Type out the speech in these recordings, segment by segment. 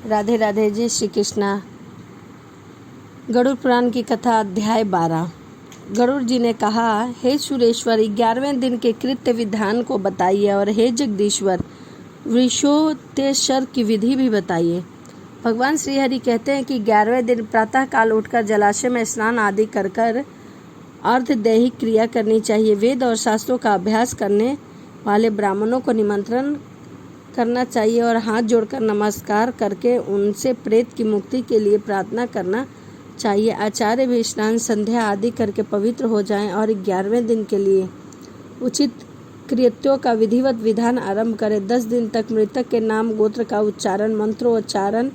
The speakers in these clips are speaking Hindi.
राधे राधे। जय श्री कृष्णा। गरुड़ पुराण की कथा अध्याय 12। गरुड़ जी ने कहा, हे सुरेश्वर, 11वें दिन के कृत्य विधान को बताइए और हे जगदीश्वर, वृषोत्तेश्वर की विधि भी बताइए। भगवान श्री हरि कहते हैं कि 11वें दिन प्रातः काल उठकर जलाशय में स्नान आदि कर कर अर्धदैहिक क्रिया करनी चाहिए। वेद और शास्त्रों का अभ्यास करने वाले ब्राह्मणों को निमंत्रण करना चाहिए और हाथ जोड़कर नमस्कार करके उनसे प्रेत की मुक्ति के लिए प्रार्थना करना चाहिए। आचार्य भी स्नान संध्या आदि करके पवित्र हो जाएं और 11वें दिन के लिए उचित कृत्यों का विधिवत विधान आरंभ करें। 10 दिन तक मृतक के नाम गोत्र का उच्चारण मंत्रोच्चारण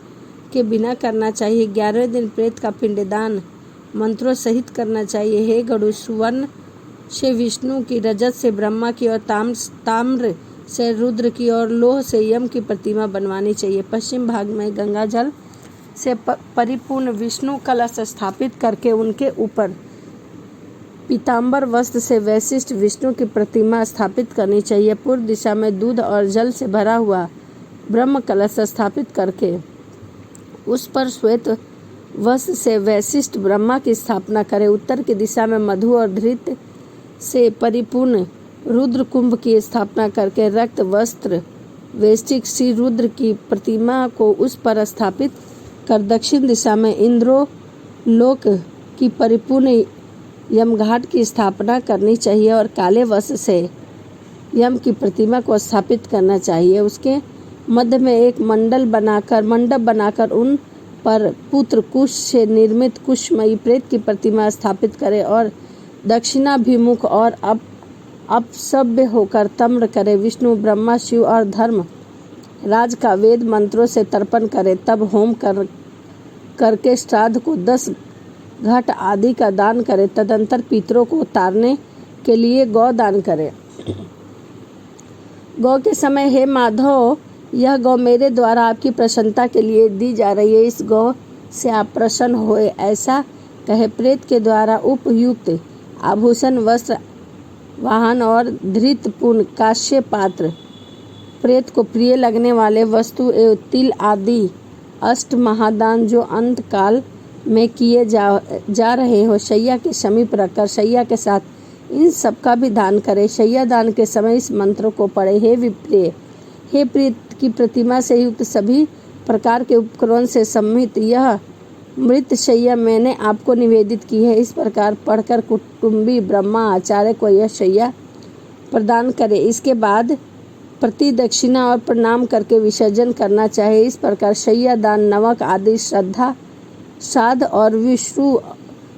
के बिना करना चाहिए। 11वें दिन प्रेत का पिंडदान मंत्रों सहित करना चाहिए। हे गरुड़, सुवर्ण से विष्णु की, रजत से ब्रह्मा की और ताम्र से रुद्र की और लोह से यम की प्रतिमा बनवानी चाहिए। पश्चिम भाग में गंगा जल से परिपूर्ण विष्णु कलश स्थापित करके उनके ऊपर पीतांबर वस्त्र से वैशिष्ट विष्णु की प्रतिमा स्थापित करनी चाहिए। पूर्व दिशा में दूध और जल से भरा हुआ ब्रह्म कलश स्थापित करके उस पर श्वेत वस्त्र से वैशिष्ट ब्रह्मा की स्थापना करें। उत्तर की दिशा में मधु और धृत से परिपूर्ण रुद्र कुंभ की स्थापना करके रक्त वस्त्र वेष्टिक श्री रुद्र की प्रतिमा को उस पर स्थापित कर दक्षिण दिशा में इंद्रो लोक की परिपूर्ण यमघाट की स्थापना करनी चाहिए और काले वस्त्र से यम की प्रतिमा को स्थापित करना चाहिए। उसके मध्य में एक मंडप बनाकर उन पर पुत्र कुश से निर्मित कुशमयी प्रेत की प्रतिमा स्थापित करें और दक्षिणाभिमुख और अपसभ्य होकर तम्र करे। विष्णु, ब्रह्मा, शिव और धर्म राज का वेद मंत्रों से तर्पण करे। तब होम करके श्राद्ध को 10 घट आदि का दान करे। तदंतर पितरों को उतारने के लिए गौ दान करे। गौ के समय, हे माधव, यह गौ मेरे द्वारा आपकी प्रसन्नता के लिए दी जा रही है, इस गौ से आप प्रसन्न होए, ऐसा कहे। प्रेत के द्वारा उपयुक्त आभूषण, वस्त्र, वाहन और धृतपूर्ण कांस्य पात्र, प्रेत को प्रिय लगने वाले वस्तु एवं तिल आदि 8 महादान जो अंत काल में किए जा रहे हो, शैया के समीप रखकर शैया के साथ इन सब का भी दान करे। शैया दान के समय इस मंत्र को पढ़े, हे विप्रिय, हे प्रेत की प्रतिमा से युक्त सभी प्रकार के उपकरण से सम्मिलित यह मृत शैया मैंने आपको निवेदित की है। इस प्रकार पढ़कर कुटुंबी ब्रह्मा आचार्य को यह शैया प्रदान करे। इसके बाद प्रति दक्षिणा और प्रणाम करके विसर्जन करना चाहिए। इस प्रकार शैया दान, नवक आदि श्रद्धा, श्राद्ध और विष्णु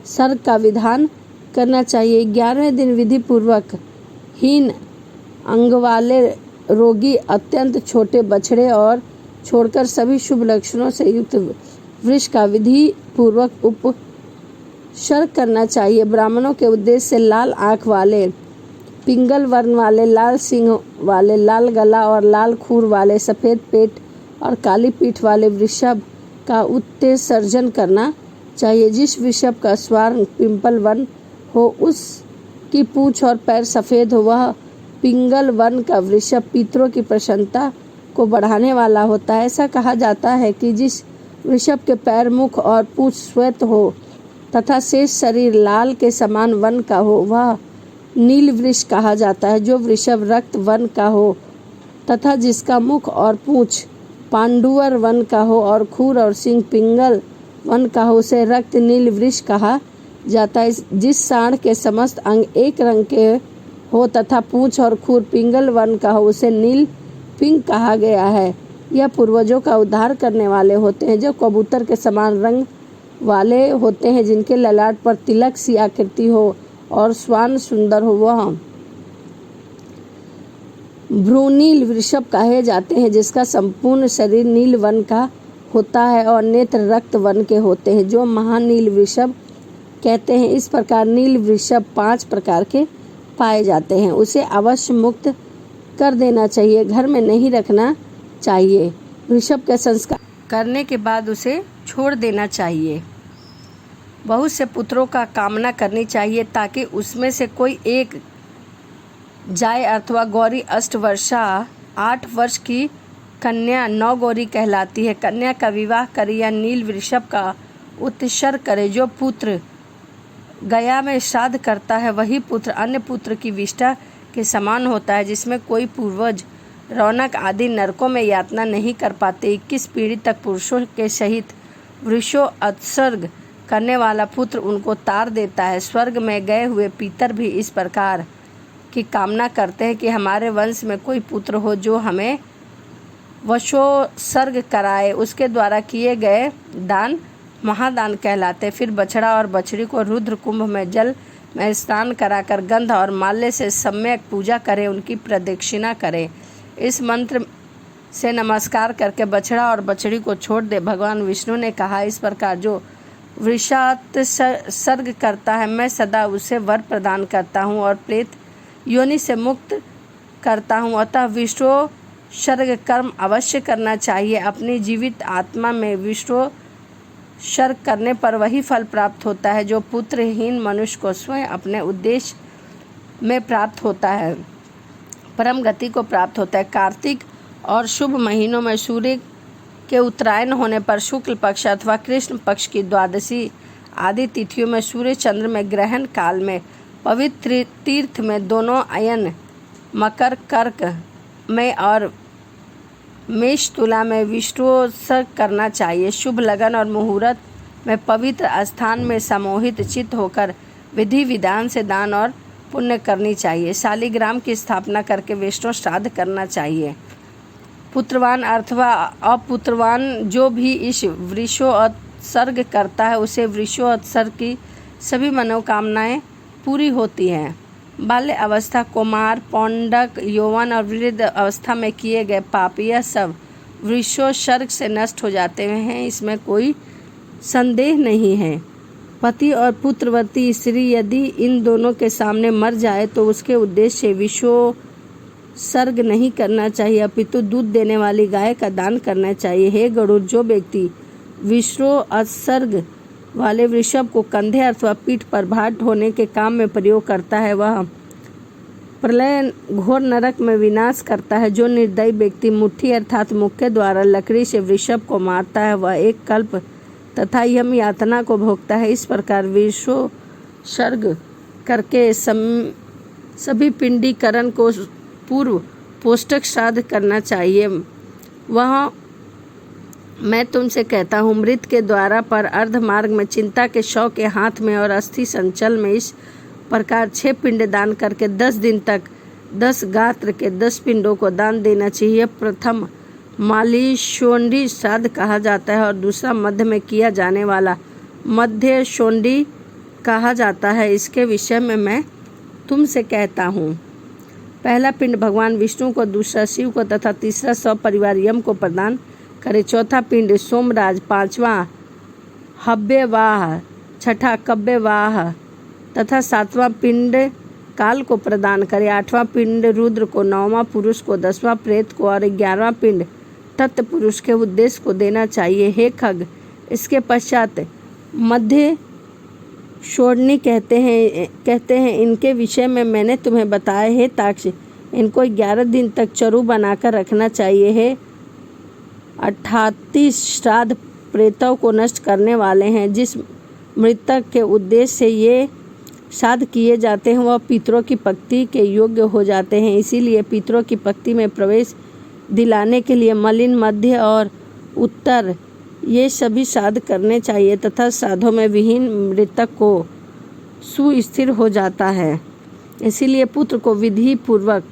सर्ग का विधान करना चाहिए। 11वें दिन विधि पूर्वक हीन अंग वाले रोगी, अत्यंत छोटे बछड़े और छोड़कर सभी शुभ लक्षणों से युक्त वृष का विधि पूर्वक उपसर्ग करना चाहिए। ब्राह्मणों के उद्देश्य से लाल आँख वाले, पिंगल वर्ण वाले, लाल सिंह वाले, लाल गला और लाल खूर वाले, सफ़ेद पेट और काली पीठ वाले वृषभ का उत्सर्जन करना चाहिए। जिस वृषभ का स्वांग पिंपल वर्ण हो, उसकी पूँछ और पैर सफ़ेद हो, वह पिंगल वर्ण का वृषभ पितरों की प्रसन्नता को बढ़ाने वाला होता है। ऐसा कहा जाता है कि जिस वृषभ के पैर, मुख और पूँछ श्वेत हो तथा शेष शरीर लाल के समान वर्ण का हो, वह नील वृष कहा जाता है। जो वृषभ रक्त वर्ण का हो तथा जिसका मुख और पूँछ पांडुवर वर्ण का हो और खूर और सिंह पिंगल वर्ण का हो, उसे रक्त नील वृष कहा जाता है। जिस सांड के समस्त अंग एक रंग के हो तथा पूँछ और खूर पिंगल वर्ण का हो, उसे नील पिंग कहा गया है। यह पूर्वजों का उद्धार करने वाले होते हैं। जो कबूतर के समान रंग वाले होते हैं, जिनके ललाट पर तिलक सी आकृति हो और श्वान सुंदर हो, वह भ्रूनील वृषभ कहे जाते हैं। जिसका संपूर्ण शरीर नील वर्ण का होता है और नेत्र रक्त वर्ण के होते हैं, जो महानील वृषभ कहते हैं। इस प्रकार नील वृषभ 5 प्रकार के पाए जाते हैं। उसे अवश्य मुक्त कर देना चाहिए, घर में नहीं रखना चाहिए। वृषभ का संस्कार करने के बाद उसे छोड़ देना चाहिए। बहुत से पुत्रों का कामना करनी चाहिए ताकि उसमें से कोई एक जाए, अथवा गौरी अष्टवर्षा 8 वर्ष की कन्या नवगौरी कहलाती है। कन्या का विवाह करे या नील वृषभ का उत्सर्ग करे। जो पुत्र गया में श्राद्ध करता है वही पुत्र अन्य पुत्र की विष्ठा के समान होता है, जिसमें कोई पूर्वज रौनक आदि नरकों में यातना नहीं कर पाते। 21 पीढ़ी तक पुरुषों के सहित वृषो उत्सर्ग करने वाला पुत्र उनको तार देता है। स्वर्ग में गए हुए पितर भी इस प्रकार की कामना करते हैं कि हमारे वंश में कोई पुत्र हो जो हमें वशोत्सर्ग कराए। उसके द्वारा किए गए दान महादान कहलाते। फिर बछड़ा और बछड़ी को रुद्र कुंभ में जल में स्नान कराकर गंध और माल्य से सम्यक पूजा करें, उनकी प्रदक्षिणा करें। इस मंत्र से नमस्कार करके बछड़ा और बछड़ी को छोड़ दे। भगवान विष्णु ने कहा, इस प्रकार जो वृषोत्सर्ग करता है मैं सदा उसे वर प्रदान करता हूँ और प्रेत योनि से मुक्त करता हूँ। अतः वृषोत्सर्ग कर्म अवश्य करना चाहिए। अपनी जीवित आत्मा में वृषोत्सर्ग करने पर वही फल प्राप्त होता है जो पुत्रहीन मनुष्य को स्वयं अपने उद्देश्य में प्राप्त होता है, परम गति को प्राप्त होता है। कार्तिक और शुभ महीनों में सूर्य के उत्तरायण होने पर शुक्ल पक्ष अथवा कृष्ण पक्ष की द्वादशी आदि तिथियों में सूर्य चंद्र में ग्रहण काल में पवित्र तीर्थ में दोनों अयन मकर कर्क में और मेष तुला में वृषोत्सर्ग करना चाहिए। शुभ लगन और मुहूर्त में पवित्र स्थान में समोहित चित्त होकर विधि विधान से दान और पुण्य करनी चाहिए। शालिग्राम की स्थापना करके वैष्णव श्राद्ध करना चाहिए। पुत्रवान अथवा अपुत्रवान जो भी इस वृषोत्सर्ग करता है उसे वृषोत्सर्ग की सभी मनोकामनाएं पूरी होती हैं। बाल्य अवस्था, कुमार, पौंडक, यौवन और वृद्ध अवस्था में किए गए पाप यह सब वृषोत्सर्ग से नष्ट हो जाते हैं, इसमें कोई संदेह नहीं है। पति और पुत्रवती स्त्री यदि इन दोनों के सामने मर जाए तो उसके उद्देश्य से वृषोत्सर्ग नहीं करना चाहिए, अपितु दूध देने वाली गाय का दान करना चाहिए। हे गरुड़, जो व्यक्ति वृषोत्सर्ग वाले वृषभ को कंधे अथवा पीठ पर भार ढोने के काम में प्रयोग करता है वह प्रलय घोर नरक में विनाश करता है। जो निर्दयी व्यक्ति मुट्ठी अर्थात मुख के द्वारा लकड़ी से वृषभ को मारता है वह एक कल्प तथा यम यातना को भोगता है। इस प्रकार वृषोत्सर्ग करके सभी पिंडीकरण को पूर्व पोष्टक श्राद्ध करना चाहिए। वह मैं तुमसे कहता हूँ, मृत के द्वारा पर अर्ध मार्ग में चिंता के शव के हाथ में और अस्थि संचल में इस प्रकार 6 पिंड दान करके 10 दिन तक 10 गात्र के 10 पिंडों को दान देना चाहिए। प्रथम मालिशोंडी श्राद्ध कहा जाता है और दूसरा मध्य में किया जाने वाला मध्य शोंडी कहा जाता है। इसके विषय में मैं तुमसे कहता हूँ, पहला पिंड भगवान विष्णु को, दूसरा शिव को तथा तीसरा सपरिवार यम को प्रदान करे। चौथा पिंड सोमराज, पांचवा हव्यवाह, छठा कव्यवाह तथा सातवां पिंड काल को प्रदान करे। आठवां पिंड रुद्र को, नौवां पुरुष को, 10वां प्रेत को और 11वां पिंड तत्पुरुष के उद्देश्य को देना चाहिए। हे खग, इसके पश्चात मध्य शोडनी कहते हैं इनके विषय में मैंने तुम्हें बताया है। ताक्ष, इनको 11 दिन तक चरु बनाकर रखना चाहिए। है 38 श्राद्ध प्रेतों को नष्ट करने वाले हैं। जिस मृतक के उद्देश्य से ये श्राद्ध किए जाते हैं वह पितरों की पक्ति के योग्य हो जाते हैं। इसीलिए पितरों की पक्ति में प्रवेश दिलाने के लिए मलिन, मध्य और उत्तर ये सभी श्राद्ध करने चाहिए तथा श्राद्धों में विहीन मृतक को सुस्थिर हो जाता है। इसीलिए पुत्र को विधि पूर्वक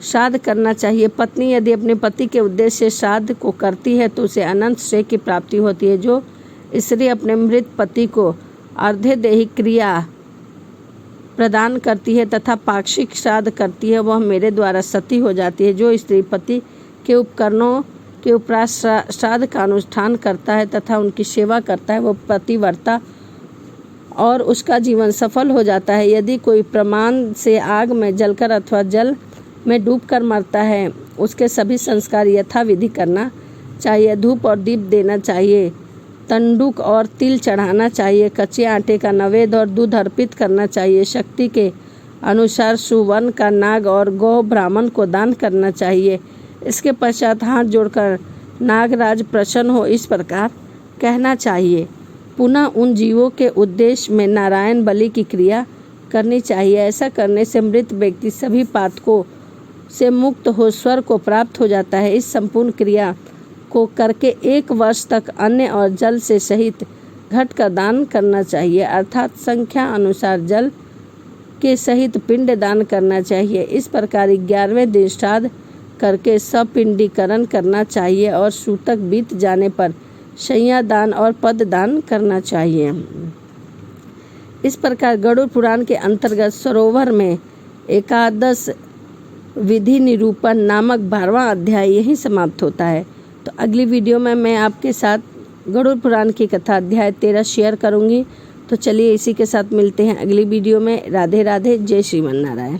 श्राद्ध करना चाहिए। पत्नी यदि अपने पति के उद्देश्य से श्राद्ध को करती है तो उसे अनंत श्रेय की प्राप्ति होती है। जो स्त्री अपने मृत पति को अर्धदेही क्रिया प्रदान करती है तथा पाक्षिक श्राद्ध करती है वह मेरे द्वारा सती हो जाती है। जो स्त्री पति के उपकरणों के उपरांत श्राद्ध का अनुष्ठान करता है तथा उनकी सेवा करता है वह पतिव्रता और उसका जीवन सफल हो जाता है। यदि कोई प्रमाण से आग में जलकर अथवा जल में डूबकर मरता है उसके सभी संस्कार यथाविधि करना चाहिए। धूप और दीप देना चाहिए, तंडुक और तिल चढ़ाना चाहिए, कच्चे आटे का नैवेद्य और दूध अर्पित करना चाहिए। शक्ति के अनुसार सुवर्ण का नाग और गौ ब्राह्मण को दान करना चाहिए। इसके पश्चात हाथ जोड़कर नागराज प्रसन्न हो इस प्रकार कहना चाहिए। पुनः उन जीवों के उद्देश्य में नारायण बलि की क्रिया करनी चाहिए। ऐसा करने से मृत व्यक्ति सभी पातकों से मुक्त हो स्वर्ग को प्राप्त हो जाता है। इस संपूर्ण क्रिया को करके 1 वर्ष तक अन्न और जल से सहित घट का दान करना चाहिए, अर्थात संख्या अनुसार जल के सहित पिंड दान करना चाहिए। इस प्रकार 11वें दिन श्राद्ध करके सपिंडीकरण करना चाहिए और सूतक बीत जाने पर शय्या दान और पद दान करना चाहिए। इस प्रकार गरुड़ पुराण के अंतर्गत सरोवर में एकादश विधि निरूपण नामक 12वां अध्याय यहीं समाप्त होता है। तो अगली वीडियो में मैं आपके साथ गरुड़ पुराण की कथा अध्याय 13 शेयर करूंगी। तो चलिए इसी के साथ मिलते हैं अगली वीडियो में। राधे राधे, जय श्रीमन नारायण।